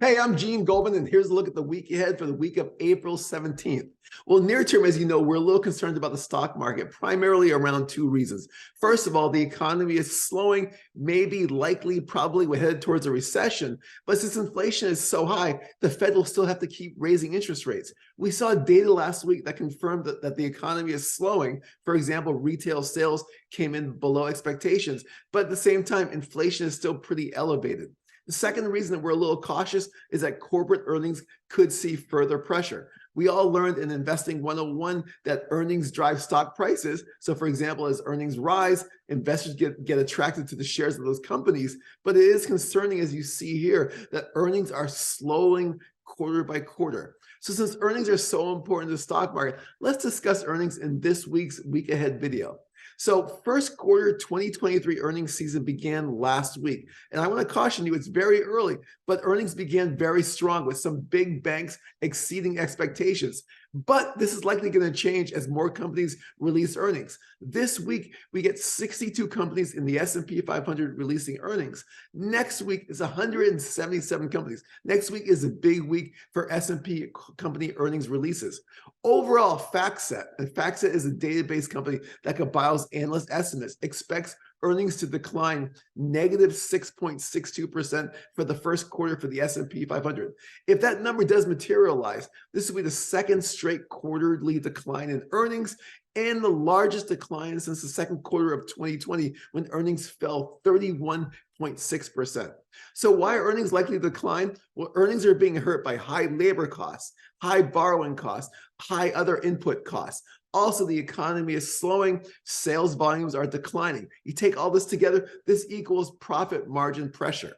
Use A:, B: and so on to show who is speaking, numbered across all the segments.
A: Hey, I'm Gene Goldman, and here's a look at the week ahead for the week of April 17th. Well, near term, as you know, we're a little concerned about the stock market, primarily around two reasons. First of all, the economy is slowing, maybe, likely, probably we're headed towards a recession. But since inflation is so high, the Fed will still have to keep raising interest rates. We saw data last week that confirmed that the economy is slowing. For example, retail sales came in below expectations, but at the same time, inflation is still pretty elevated. The second reason that we're a little cautious is that corporate earnings could see further pressure. We all learned in Investing 101 that earnings drive stock prices. So for example, as earnings rise, investors get attracted to the shares of those companies. But it is concerning, as you see here, that earnings are slowing quarter by quarter. So since earnings are so important to the stock market, let's discuss earnings in this week's Week Ahead video. So first quarter 2023 earnings season began last week. And I want to caution you, it's very early, but earnings began very strong with some big banks exceeding expectations. But this is likely going to change as more companies release earnings. This week, we get 62 companies in the S&P 500 releasing earnings. Next week is 177 companies. Next week is a big week for S&P company earnings releases. Overall, FactSet, and FactSet is a database company that compiles analyst estimates, expects earnings to decline negative 6.62% for the first quarter for the S&P 500. If that number does materialize, this will be the second straight quarterly decline in earnings and the largest decline since the second quarter of 2020 when earnings fell 31.6%. So why are earnings likely to decline? Well, earnings are being hurt by high labor costs, high borrowing costs, high other input costs. Also, the economy is slowing, sales volumes are declining. You take all this together, this equals profit margin pressure.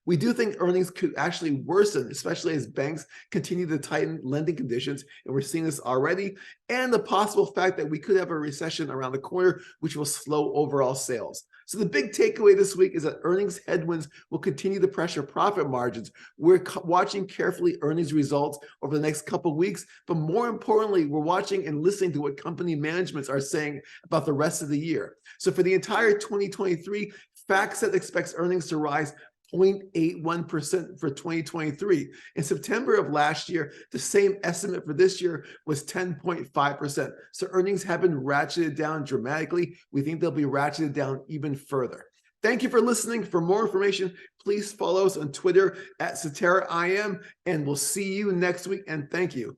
A: We do think earnings could actually worsen, especially as banks continue to tighten lending conditions, and we're seeing this already, and the possible fact that we could have a recession around the corner, which will slow overall sales. So the big takeaway this week is that earnings headwinds will continue to pressure profit margins. We're watching carefully earnings results over the next couple of weeks, but more importantly, we're watching and listening to what company managements are saying about the rest of the year. So for the entire 2023, FactSet expects earnings to rise 0.81% for 2023. In September of last year, the same estimate for this year was 10.5%. So earnings have been ratcheted down dramatically. We think they'll be ratcheted down even further. Thank you for listening. For more information, please follow us on Twitter at CeteraIM, and we'll see you next week. And thank you.